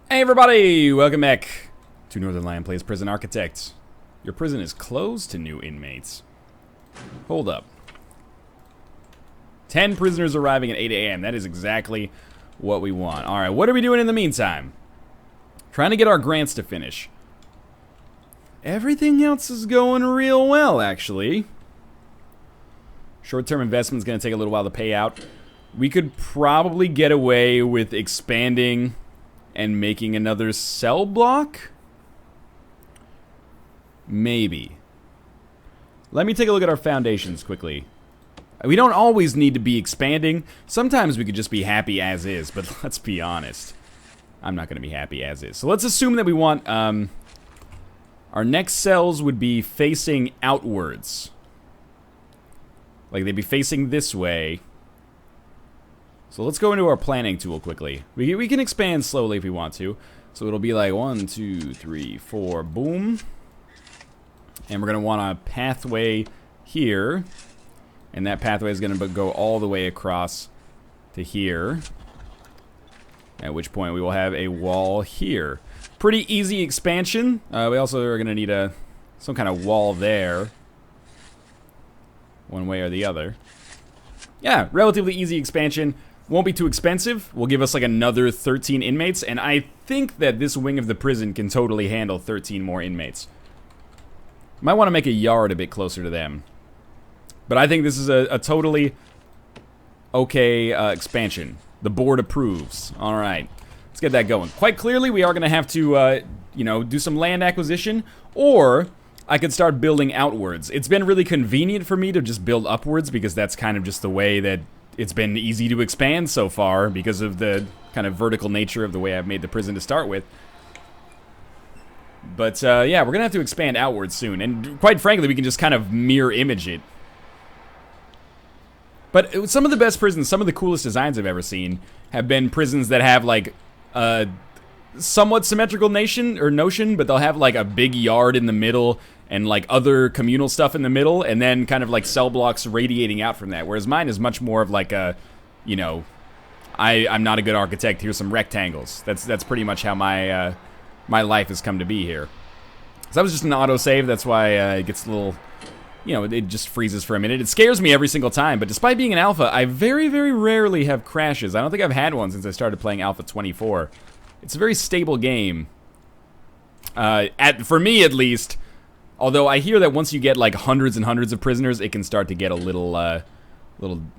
Hey everybody, welcome back to Northernlion Plays Prison Architect. Your prison is closed to new inmates. Hold up. 10 prisoners arriving at 8 a.m. That is exactly what we want. Alright, what are we doing in the meantime? Trying to get our grants to finish. Everything else is going real well, actually. Short-term investment is going to take a little while to pay out. We could probably get away with expanding and making another cell block? Maybe. Let me take a look at our foundations quickly. We don't always need to be expanding. Sometimes we could just be happy as is, but let's be honest. I'm not going to be happy as is. So let's assume that we want, our next cells would be facing outwards. Like they'd be facing this way. So let's go into our planning tool quickly. We can expand slowly if we want to. So it'll be like 1, 2, 3, 4, boom. And we're going to want a pathway here. And that pathway is going to go all the way across to here. At which point we will have a wall here. Pretty easy expansion. We also are going to need some kind of wall there. One way or the other. Yeah, relatively easy expansion. Won't be too expensive. Will give us like another 13 inmates. And I think that this wing of the prison can totally handle 13 more inmates. Might want to make a yard a bit closer to them. But I think this is a totally okay expansion. The board approves. Alright. Let's get that going. Quite clearly, we are going to have to, you know, do some land acquisition. Or I could start building outwards. It's been really convenient for me to just build upwards because that's kind of just the way that it's been easy to expand so far because of the kind of vertical nature of the way I've made the prison to start with. But, yeah, we're going to have to expand outwards soon. And quite frankly, we can just kind of mirror image it. But some of the best prisons, some of the coolest designs I've ever seen have been prisons that have, like, a somewhat symmetrical notion, but they'll have, like, a big yard in the middle and like other communal stuff in the middle, and then kind of like cell blocks radiating out from that. Whereas mine is much more of like a, you know, I'm not a good architect. Here's some rectangles. That's pretty much how my my life has come to be here. So that was just an autosave. That's why it gets a little, you know, it just freezes for a minute. It scares me every single time. But despite being an alpha, I very, very rarely have crashes. I don't think I've had one since I started playing Alpha 24. It's a very stable game. For me, at least. Although I hear that once you get like hundreds and hundreds of prisoners, it can start to get a little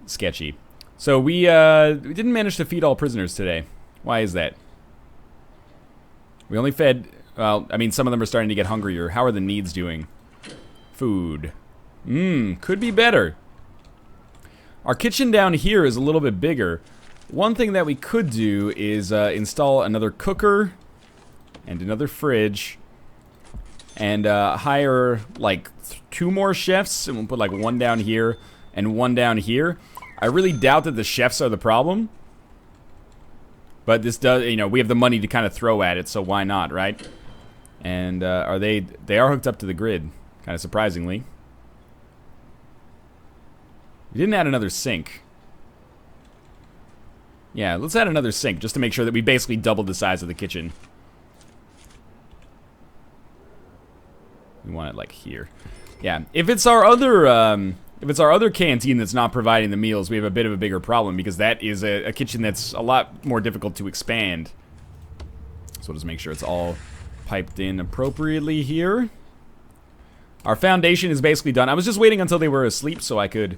sketchy. So we didn't manage to feed all prisoners today. Why is that? We only fed, well, I mean, some of them are starting to get hungrier. How are the needs doing? Food. Could be better. Our kitchen down here is a little bit bigger. One thing that we could do is install another cooker and another fridge. And hire like 2 more chefs, and we'll put like 1 down here and 1 down here. I really doubt that the chefs are the problem. But this does, you know, we have the money to kind of throw at it, so why not, right? And they are hooked up to the grid, kind of surprisingly. We didn't add another sink. Yeah, let's add another sink just to make sure that we basically doubled the size of the kitchen. We want it like here. Yeah, if it's our other canteen that's not providing the meals, we have a bit of a bigger problem because that is a kitchen that's a lot more difficult to expand. So we'll just make sure it's all piped in appropriately here. Our foundation is basically done. I was just waiting until they were asleep so I could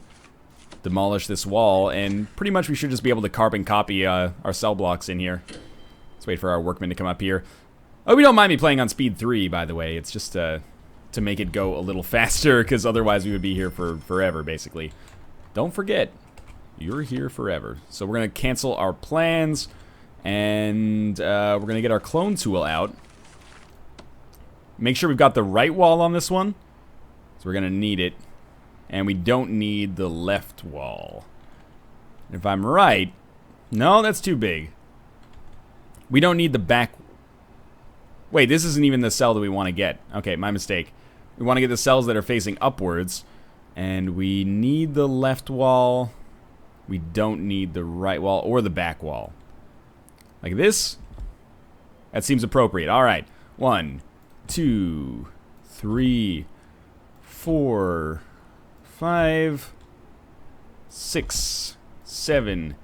demolish this wall, and pretty much we should just be able to carbon copy our cell blocks in here. Let's wait for our workmen to come up here. Oh, we don't mind me playing on speed 3, by the way. It's just to make it go a little faster, because otherwise we would be here for forever, basically. Don't forget, you're here forever. So we're going to cancel our plans, and we're going to get our clone tool out. Make sure we've got the right wall on this one, so we're going to need it. And we don't need the left wall. If I'm right, no, that's too big. We don't need the back. Wait, this isn't even the cell that we want to get. Okay, my mistake. We want to get the cells that are facing upwards. And we need the left wall. We don't need the right wall or the back wall. Like this. That seems appropriate. All right. 1, 2, 3, 4, 5, 6, 7,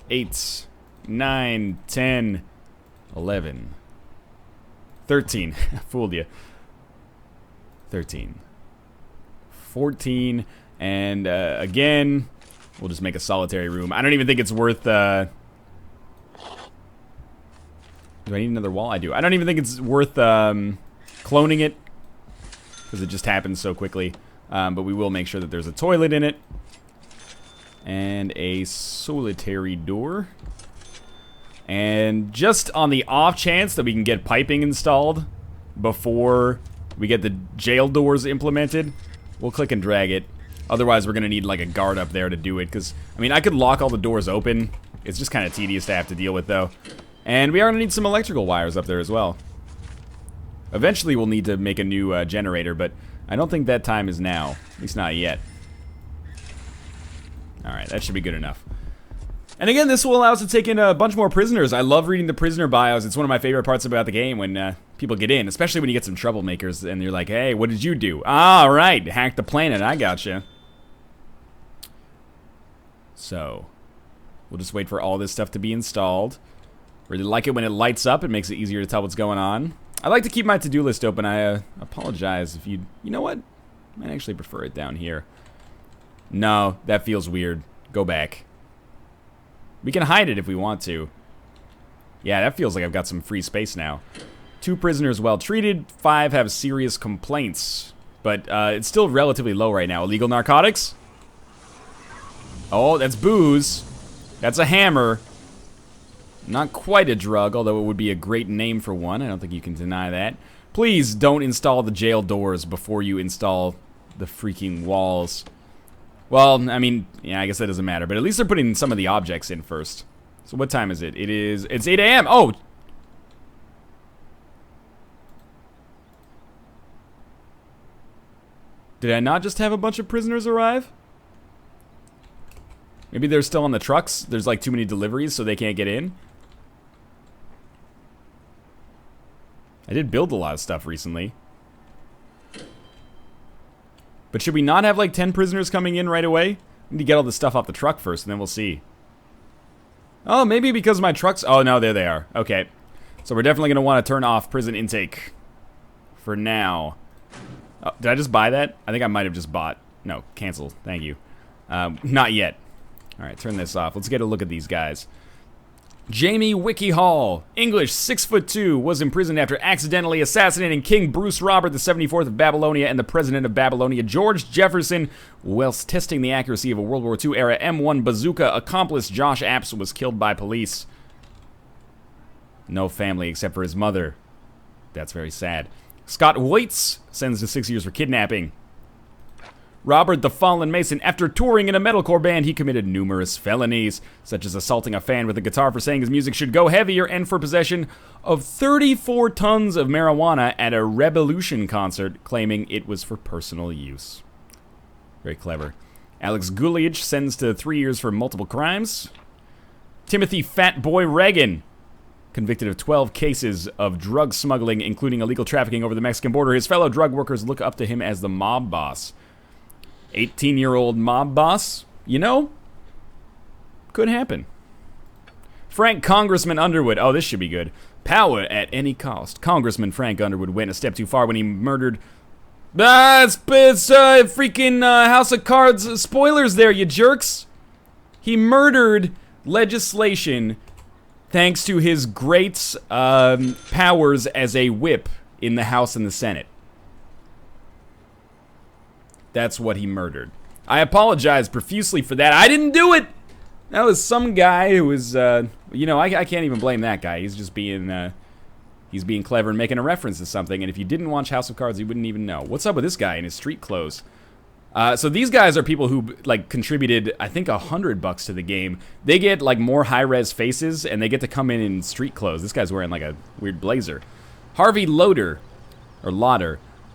8, 9, 10, 11, 13. Fooled you. 13. 14. And again, we'll just make a solitary room. I don't even think it's worth... Do I need another wall? I do. I don't even think it's worth cloning it, because it just happens so quickly. But we will make sure that there's a toilet in it. And a solitary door. And just on the off chance that we can get piping installed before we get the jail doors implemented, we'll click and drag it. Otherwise, we're going to need like a guard up there to do it. Because, I mean, I could lock all the doors open. It's just kind of tedious to have to deal with, though. And we are going to need some electrical wires up there as well. Eventually, we'll need to make a new generator, but I don't think that time is now. At least not yet. Alright, that should be good enough. And again, this will allow us to take in a bunch more prisoners. I love reading the prisoner bios. It's one of my favorite parts about the game when people get in, especially when you get some troublemakers and you're like, hey, what did you do? Ah, right, hack the planet, I gotcha. So, we'll just wait for all this stuff to be installed. Really like it when it lights up. It makes it easier to tell what's going on. I like to keep my to-do list open. I apologize if you... You know what? I might actually prefer it down here. No, that feels weird. Go back. We can hide it if we want to. Yeah, that feels like I've got some free space now. 2 prisoners well treated. 5 have serious complaints. But it's still relatively low right now. Illegal narcotics? Oh, that's booze. That's a hammer. Not quite a drug, although it would be a great name for one. I don't think you can deny that. Please don't install the jail doors before you install the freaking walls. Well, I mean, yeah, I guess that doesn't matter. But at least they're putting some of the objects in first. So what time is it? It's 8 a.m. Oh! Did I not just have a bunch of prisoners arrive? Maybe they're still on the trucks. There's like too many deliveries, so they can't get in. I did build a lot of stuff recently. But should we not have like 10 prisoners coming in right away? We need to get all the stuff off the truck first, and then we'll see. Oh, maybe because my trucks... Oh, no, there they are. Okay. So we're definitely going to want to turn off prison intake. For now. Oh, did I just buy that? I think I might have just bought... No, cancel. Thank you. Not yet. Alright, turn this off. Let's get a look at these guys. Jamie Wickyhall, English, 6'2", was imprisoned after accidentally assassinating King Bruce Robert the 74th of Babylonia and the President of Babylonia, George Jefferson, whilst testing the accuracy of a World War II era M1 bazooka. Accomplice Josh Apps was killed by police. No family except for his mother. That's very sad. Scott Waits, sentenced to 6 years for kidnapping. Robert the Fallen Mason, after touring in a metalcore band, he committed numerous felonies, such as assaulting a fan with a guitar for saying his music should go heavier and for possession of 34 tons of marijuana at a Revolution concert, claiming it was for personal use. Very clever. Alex Guliach, sentenced to 3 years for multiple crimes. Timothy Fatboy Reagan, convicted of 12 cases of drug smuggling, including illegal trafficking over the Mexican border. His fellow drug workers look up to him as the mob boss. 18-year-old mob boss, you know, could happen. Frank Congressman Underwood. Oh, this should be good. Power at any cost. Congressman Frank Underwood went a step too far when he murdered... it's freaking House of Cards spoilers there, you jerks. He murdered legislation thanks to his great powers as a whip in the House and the Senate. That's what he murdered. I apologize profusely for that. I didn't do it! That was some guy who was, you know, I can't even blame that guy. He's just being, he's being clever and making a reference to something. And if you didn't watch House of Cards, you wouldn't even know. What's up with this guy in his street clothes? So these guys are people who, like, contributed, I think, $100 to the game. They get, like, more high-res faces, and they get to come in street clothes. This guy's wearing, like, a weird blazer. Harvey Lauder.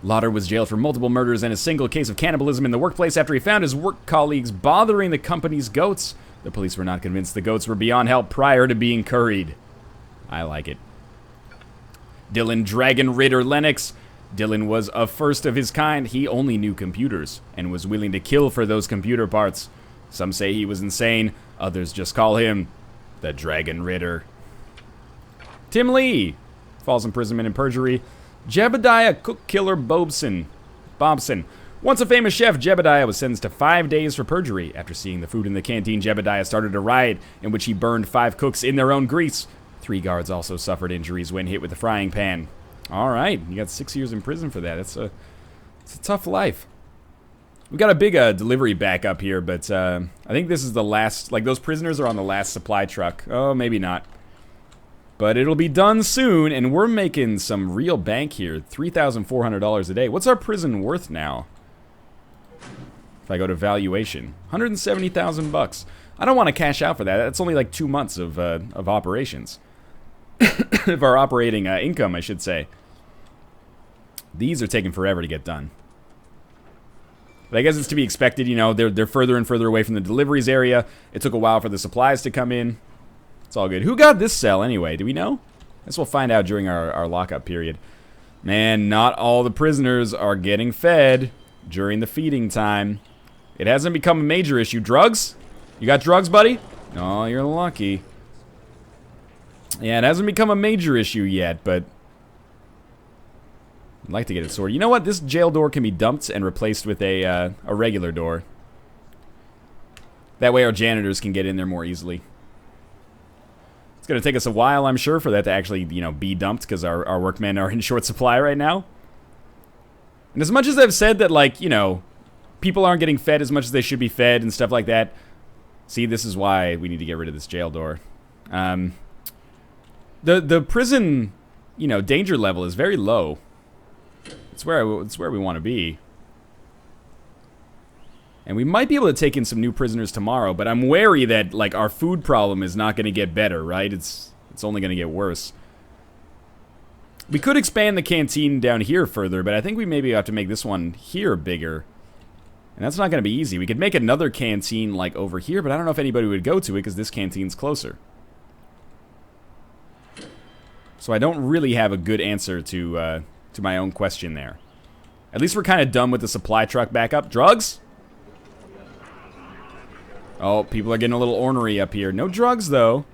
Lauder was jailed for multiple murders and a single case of cannibalism in the workplace after he found his work colleagues bothering the company's goats. The police were not convinced the goats were beyond help prior to being curried. I like it. Dylan Dragon Ritter Lennox. Dylan was a first of his kind. He only knew computers and was willing to kill for those computer parts. Some say he was insane. Others just call him the Dragon Ritter. Tim Lee. False imprisonment and perjury. Jebediah Cook Killer Bobson. Once a famous chef, Jebediah was sentenced to 5 days for perjury. After seeing the food in the canteen, Jebediah started a riot in which he burned 5 cooks in their own grease. 3 guards also suffered injuries when hit with a frying pan. All right, you got 6 years in prison for that. It's a tough life. We got a big delivery back up here, but I think this is the last. Like, those prisoners are on the last supply truck. Oh, maybe not. But it'll be done soon, and we're making some real bank here. $3,400 a day. What's our prison worth now? If I go to valuation, $170,000. I don't want to cash out for that. That's only like 2 months of operations. Of our operating income, I should say. These are taking forever to get done. But I guess it's to be expected. You know, they're further and further away from the deliveries area. It took a while for the supplies to come in. It's all good. Who got this cell anyway? Do we know? I guess we'll find out during our lockup period. Man, not all the prisoners are getting fed during the feeding time. It hasn't become a major issue. Drugs? You got drugs, buddy? No, you're lucky. Yeah, it hasn't become a major issue yet, but I'd like to get it sorted. You know what? This jail door can be dumped and replaced with a regular door. That way our janitors can get in there more easily. It's going to take us a while, I'm sure, for that to actually, you know, be dumped because our workmen are in short supply right now. And as much as I've said that, like, you know, people aren't getting fed as much as they should be fed and stuff like that, see, this is why we need to get rid of this jail door. The prison, you know, danger level is very low. It's where we want to be. And we might be able to take in some new prisoners tomorrow, but I'm wary that, like, our food problem is not going to get better, right? It's only going to get worse. We could expand the canteen down here further, but I think we maybe have to make this one here bigger. And that's not going to be easy. We could make another canteen, like, over here, but I don't know if anybody would go to it because this canteen's closer. So I don't really have a good answer to my own question there. At least we're kind of done with the supply truck backup. Drugs? Oh, people are getting a little ornery up here. No drugs, though.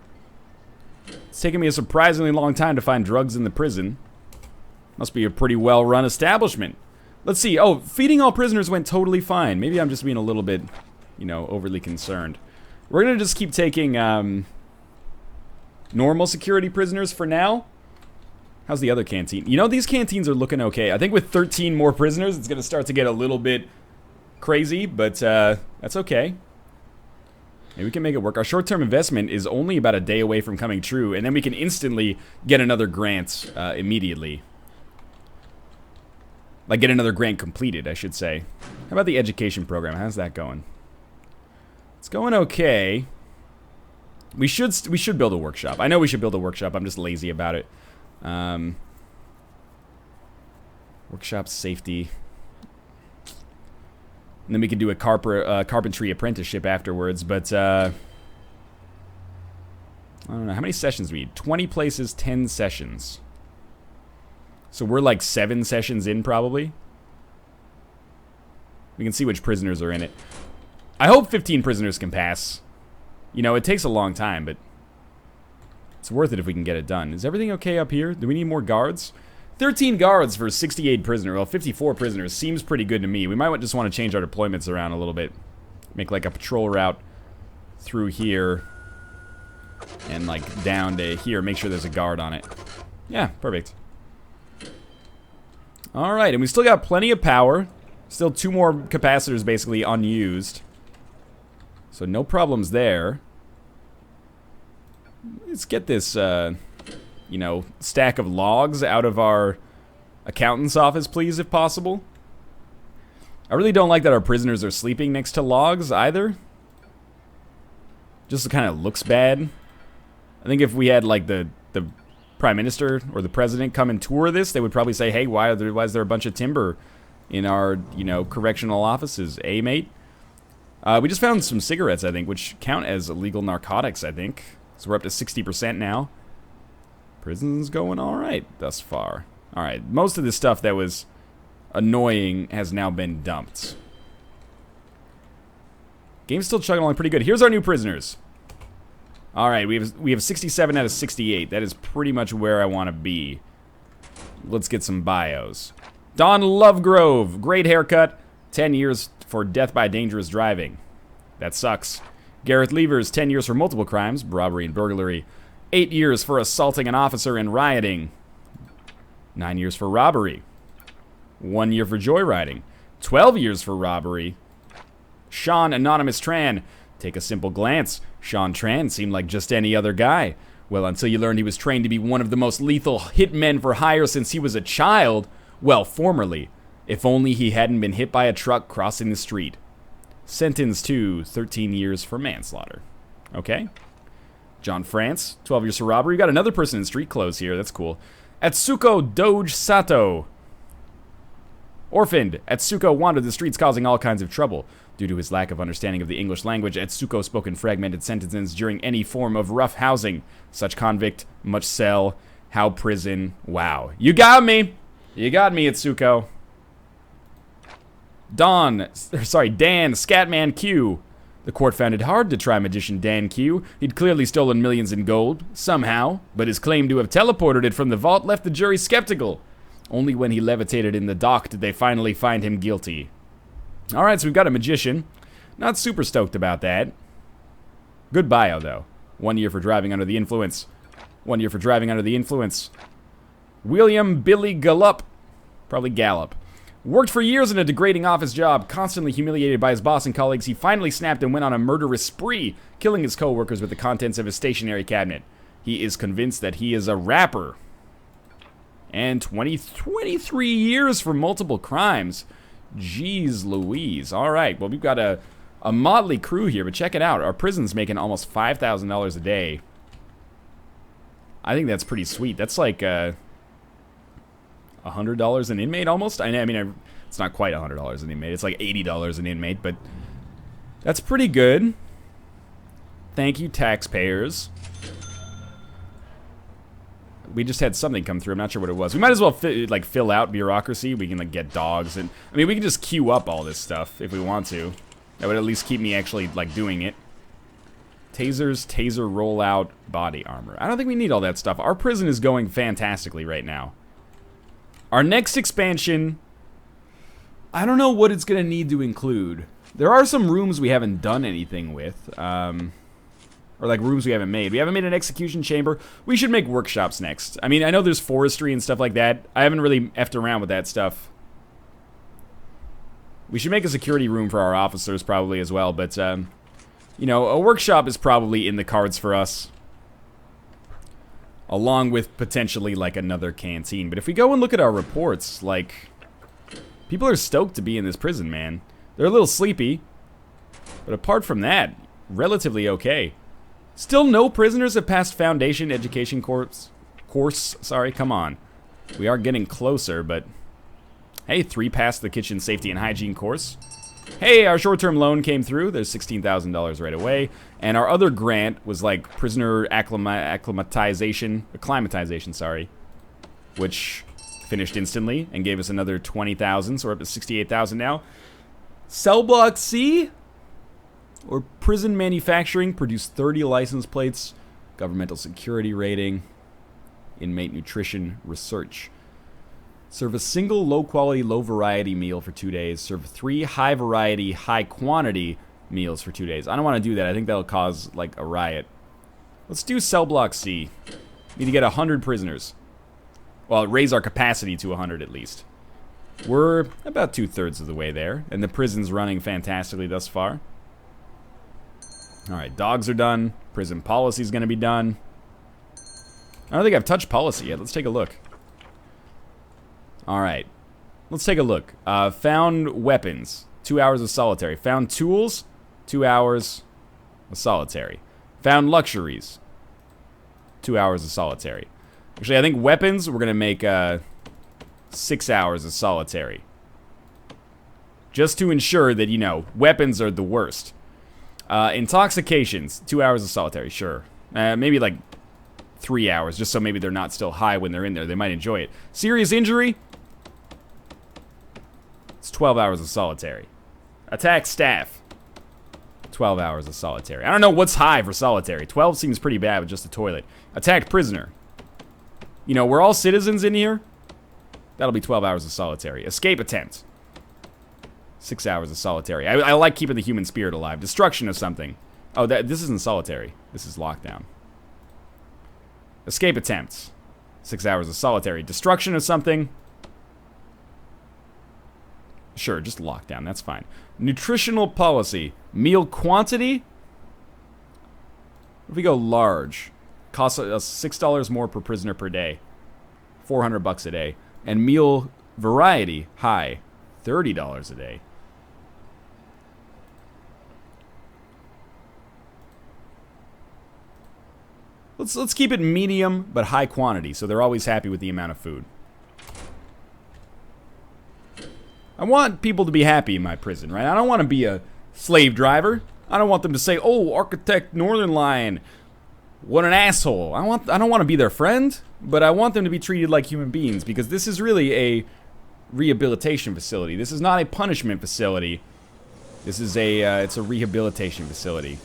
It's taken me a surprisingly long time to find drugs in the prison. Must be a pretty well-run establishment. Let's see. Oh, feeding all prisoners went totally fine. Maybe I'm just being a little bit, you know, overly concerned. We're going to just keep taking normal security prisoners for now. How's the other canteen? You know, these canteens are looking okay. I think with 13 more prisoners, it's going to start to get a little bit crazy, but that's okay. Maybe we can make it work. Our short-term investment is only about a day away from coming true, and then we can instantly get another grant immediately. Like, get another grant completed, I should say. How about the education program? How's that going? It's going okay. We should build a workshop. I know we should build a workshop. I'm just lazy about it. Workshop safety. And then we could do a carpentry apprenticeship afterwards, but I don't know. How many sessions do we need? 20 places, 10 sessions. So we're like 7 sessions in, probably. We can see which prisoners are in it. I hope 15 prisoners can pass. You know, it takes a long time, but it's worth it if we can get it done. Is everything okay up here? Do we need more guards? 13 guards for 68 prisoners. Well, 54 prisoners seems pretty good to me. We might just want to change our deployments around a little bit. Make like a patrol route through here and like down to here. Make sure there's a guard on it. Yeah, perfect. All right, and we still got plenty of power. Still 2 more capacitors basically unused. So no problems there. Let's get this you know, stack of logs out of our accountant's office, please, if possible. I really don't like that our prisoners are sleeping next to logs, either. Just kind of looks bad. I think if we had, like, the Prime Minister or the President come and tour this, they would probably say, hey, why is there a bunch of timber in our, you know, correctional offices? Eh, mate? We just found some cigarettes, I think, which count as illegal narcotics, I think. So we're up to 60% now. Prison's going alright thus far. Alright, most of the stuff that was annoying has now been dumped. Game's still chugging along pretty good. Here's our new prisoners. Alright, we have 67 out of 68. That is pretty much where I want to be. Let's get some bios. Don Lovegrove, great haircut. 10 years for death by dangerous driving. That sucks. Gareth Levers, 10 years for multiple crimes, robbery and burglary. 8 years for assaulting an officer and rioting. 9 years for robbery. 1 year for joyriding. 12 years for robbery. Sean Anonymous Tran, take a simple glance. Sean Tran seemed like just any other guy. Well, until you learned he was trained to be one of the most lethal hitmen for hire since he was a child. Well, formerly. If only he hadn't been hit by a truck crossing the street. Sentenced to 13 years for manslaughter. Okay. John France, 12 years for robbery. We got another person in street clothes here. That's cool. Atsuko Doge Sato. Orphaned. Atsuko wandered the streets causing all kinds of trouble. Due to his lack of understanding of the English language, Atsuko spoke in fragmented sentences during any form of rough housing. Such convict, much cell, how prison. Wow. You got me! You got me, Atsuko. Dan, Scatman Q. The court found it hard to try magician Dan Q. He'd clearly stolen millions in gold, somehow, but his claim to have teleported it from the vault left the jury skeptical. Only when he levitated in the dock did they finally find him guilty. Alright, so we've got a magician. Not super stoked about that. Good bio, though. 1 year for driving under the influence. 1 year for driving under the influence. William Billy Gallup. Probably Gallup. Worked for years in a degrading office job. Constantly humiliated by his boss and colleagues, he finally snapped and went on a murderous spree, killing his co-workers with the contents of his stationery cabinet. He is convinced that he is a rapper. And 23 years for multiple crimes. Jeez Louise. Alright, well, we've got a motley crew here, but check it out. Our prison's making almost $5,000 a day. I think that's pretty sweet. That's like $100 an inmate almost. I mean, it's not quite $100 an inmate. It's like $80 an inmate, but that's pretty good. Thank you, taxpayers. We just had something come through. I'm not sure what it was. We might as well fill out bureaucracy. We can get dogs, and I mean, we can just queue up all this stuff if we want to. That would at least keep me actually doing it. Tasers, taser rollout, body armor. I don't think we need all that stuff. Our prison is going fantastically right now. Our next expansion, I don't know what it's going to need to include. There are some rooms we haven't done anything with, or rooms we haven't made. We haven't made an execution chamber. We should make workshops next. I mean, I know there's forestry and stuff like that. I haven't really effed around with that stuff. We should make a security room for our officers probably as well, but, you know, a workshop is probably in the cards for us. Along with potentially, another canteen. But if we go and look at our reports, people are stoked to be in this prison, man. They're a little sleepy. But apart from that, relatively okay. Still no prisoners have passed Foundation Education course. Sorry, come on. We are getting closer, but... Hey, 3 passed the Kitchen Safety and Hygiene course. Hey, our short-term loan came through. There's $16,000 right away. And our other grant was prisoner acclimatization, sorry, which finished instantly and gave us another 20,000, so we're up to 68,000 now. Cell Block C, or prison manufacturing, produced 30 license plates, governmental security rating, inmate nutrition research. Serve a single low-quality, low-variety meal for 2 days. Serve 3 high-variety, high-quantity meals for 2 days. I don't want to do that. I think that'll cause, a riot. Let's do Cell Block C. Need to get 100 prisoners. Well, raise our capacity to 100 at least. We're about 2/3 of the way there, and the prison's running fantastically thus far. Alright, dogs are done. Prison policy's going to be done. I don't think I've touched policy yet. Let's take a look. Alright, let's take a look. Found weapons, 2 hours of solitary. Found tools, 2 hours of solitary. Found luxuries, 2 hours of solitary. Actually, I think weapons, we're going to make 6 hours of solitary. Just to ensure that, you know, weapons are the worst. Intoxications, 2 hours of solitary, sure. Maybe 3 hours, just so maybe they're not still high when they're in there. They might enjoy it. Serious injury? It's 12 hours of solitary. Attack staff. 12 hours of solitary. I don't know what's high for solitary. 12 seems pretty bad with just a toilet. Attacked prisoner. You know, we're all citizens in here. That'll be 12 hours of solitary. Escape attempt. 6 hours of solitary. I like keeping the human spirit alive. Destruction of something. Oh, this isn't solitary. This is lockdown. Escape attempts. 6 hours of solitary. Destruction of something. Sure, just lockdown. That's fine. Nutritional policy. Meal quantity. If we go large, costs us $6 more per prisoner per day. $400 a day. And meal variety, high. $30 a day. Let's keep it medium, but high quantity, so they're always happy with the amount of food. I want people to be happy in my prison, right? I don't want to be a slave driver. I don't want them to say, "Oh, Architect Northernlion, what an asshole." I don't want to be their friend, but I want them to be treated like human beings, because this is really a rehabilitation facility. This is not a punishment facility. This is it's a rehabilitation facility.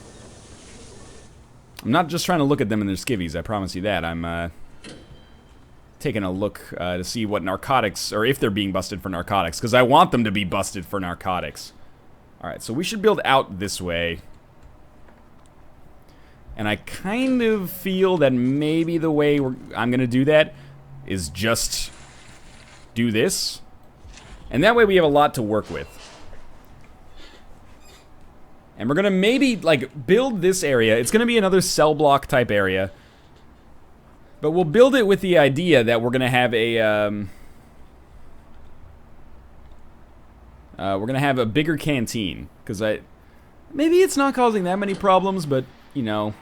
I'm not just trying to look at them in their skivvies, I promise you that. I'm taking a look to see what narcotics, or if they're being busted for narcotics, because I want them to be busted for narcotics. Alright, so we should build out this way. And I kind of feel that maybe the way I'm going to do that is just do this. And that way we have a lot to work with. And we're going to maybe, like, build this area. It's going to be another cell block type area. But we'll build it with the idea that we're going to have a bigger canteen. Because maybe it's not causing that many problems, but, you know,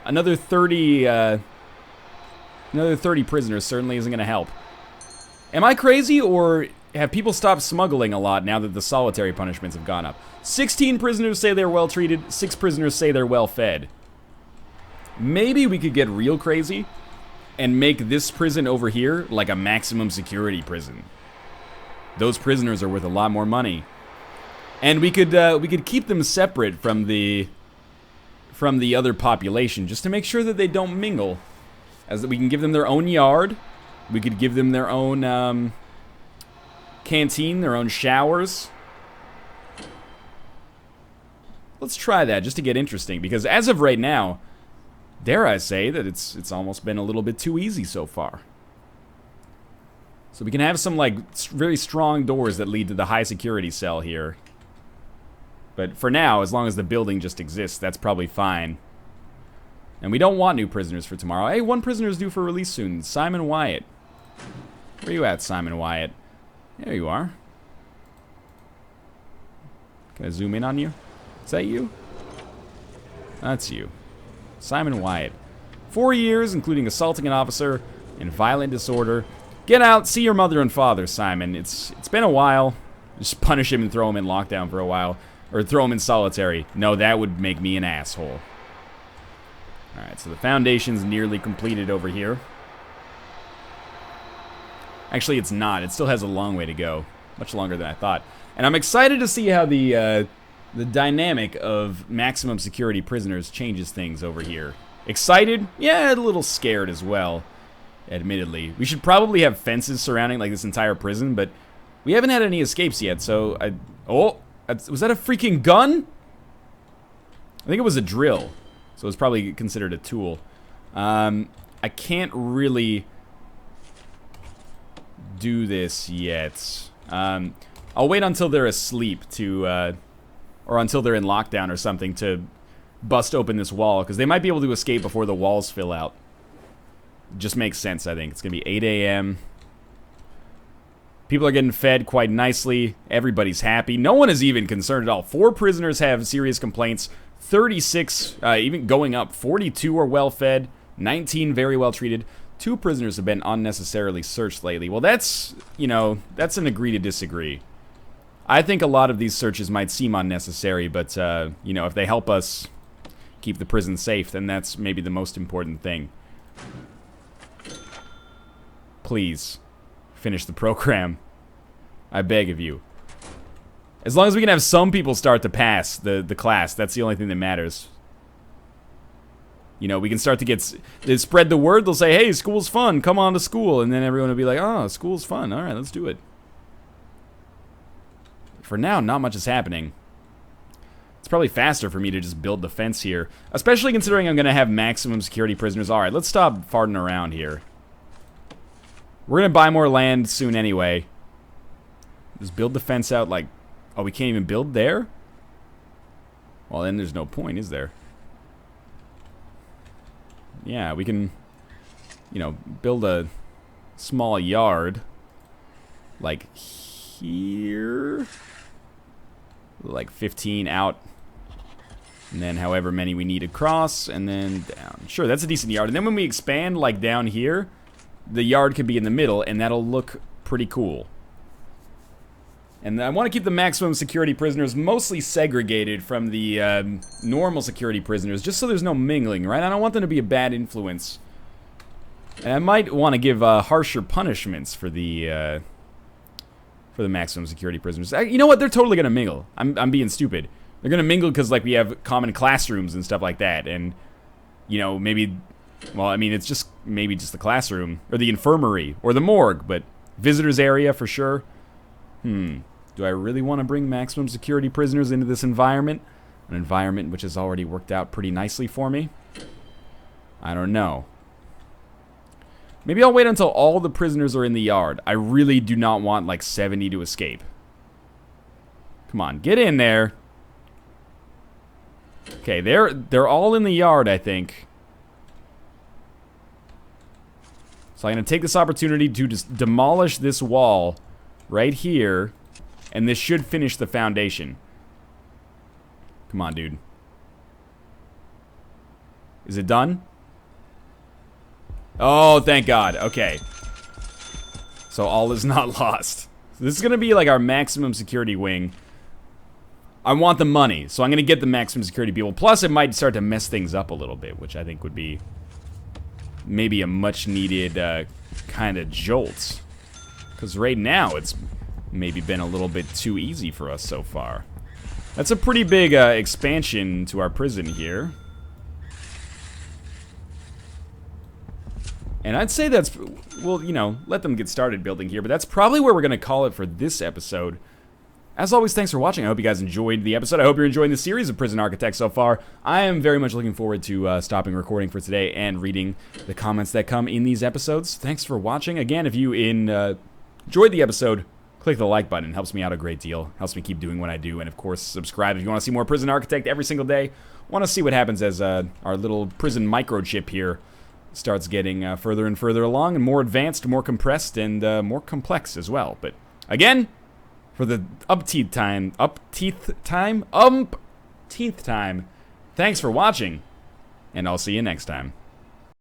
another 30 prisoners certainly isn't going to help. Am I crazy, or have people stopped smuggling a lot now that the solitary punishments have gone up? 16 prisoners say they're well treated, 6 prisoners say they're well fed. Maybe we could get real crazy and make this prison over here like a maximum security prison. Those prisoners are worth a lot more money. And we could keep them separate from the other population, just to make sure that they don't mingle. As that we can give them their own yard. We could give them their own canteen, their own showers. Let's try that just to get interesting, because as of right now, dare I say that it's almost been a little bit too easy so far. So we can have some, like, very strong doors that lead to the high security cell here. But for now, as long as the building just exists, that's probably fine. And we don't want new prisoners for tomorrow. Hey, one prisoner is due for release soon. Simon Wyatt. Where you at, Simon Wyatt? There you are. Can I zoom in on you? Is that you? That's you. Simon Wyatt. 4 years, including assaulting an officer and violent disorder. Get out, see your mother and father, Simon. It's been a while. Just punish him and throw him in lockdown for a while. Or throw him in solitary. No, that would make me an asshole. Alright, so the foundation's nearly completed over here. Actually, it's not. It still has a long way to go. Much longer than I thought. And I'm excited to see how the dynamic of maximum security prisoners changes things over here. Excited? Yeah, a little scared as well, admittedly. We should probably have fences surrounding, like, this entire prison, but we haven't had any escapes yet, so oh, was that a freaking gun? I think it was a drill, so it's probably considered a tool. I can't really do this yet. I'll wait until they're asleep or until they're in lockdown or something to bust open this wall, because they might be able to escape before the walls fill out. Just makes sense, I think. It's going to be 8 a.m. People are getting fed quite nicely. Everybody's happy. No one is even concerned at all. 4 prisoners have serious complaints. 36, even going up. 42 are well fed. 19 very well treated. 2 prisoners have been unnecessarily searched lately. Well, that's, you know, that's an agree to disagree. I think a lot of these searches might seem unnecessary, but, you know, if they help us keep the prison safe, then that's maybe the most important thing. Please, finish the program. I beg of you. As long as we can have some people start to pass the class, that's the only thing that matters. You know, we can start to get, they spread the word, they'll say, hey, school's fun, come on to school, and then everyone will be like, oh, school's fun, alright, let's do it. For now, not much is happening. It's probably faster for me to just build the fence here, especially considering I'm going to have maximum security prisoners. Alright, let's stop farting around here. We're going to buy more land soon anyway. Just build the fence out like, oh, we can't even build there? Well, then there's no point, is there? Yeah, we can, you know, build a small yard. Like here. Like 15 out. And then however many we need across. And then down. Sure, that's a decent yard. And then when we expand, like down here, the yard could be in the middle, and that'll look pretty cool. And I want to keep the maximum security prisoners mostly segregated from the normal security prisoners, just so there's no mingling, right? I don't want them to be a bad influence. And I might want to give harsher punishments for the maximum security prisoners. You know what? They're totally gonna mingle. I'm being stupid. They're gonna mingle because like we have common classrooms and stuff like that, and you know maybe. Well, I mean, it's just maybe just the classroom or the infirmary or the morgue, but visitors area for sure. Do I really want to bring maximum security prisoners into this environment? An environment which has already worked out pretty nicely for me? I don't know. Maybe I'll wait until all the prisoners are in the yard. I really do not want like 70 to escape. Come on, get in there. Okay, they're all in the yard, I think. So I'm going to take this opportunity to just demolish this wall right here, and this should finish the foundation. Come on, dude. Is it done? Oh, thank God. Okay. So all is not lost. So this is going to be like our maximum security wing. I want the money, so I'm going to get the maximum security people. Plus, it might start to mess things up a little bit, which I think would be maybe a much-needed kind of jolt. Because right now, it's maybe been a little bit too easy for us so far. That's a pretty big expansion to our prison here. And I'd say that's, well, you know, let them get started building here, but that's probably where we're going to call it for this episode. As always, thanks for watching. I hope you guys enjoyed the episode. I hope you're enjoying the series of Prison Architects so far. I am very much looking forward to stopping recording for today and reading the comments that come in these episodes. Thanks for watching. Again, if you enjoyed the episode, click the like button. It helps me out a great deal. Helps me keep doing what I do. And, of course, subscribe if you want to see more Prison Architect every single day. Want to see what happens as our little prison microchip here starts getting further and further along and more advanced, more compressed, and more complex as well. But, again, for the umpteenth time, thanks for watching, and I'll see you next time.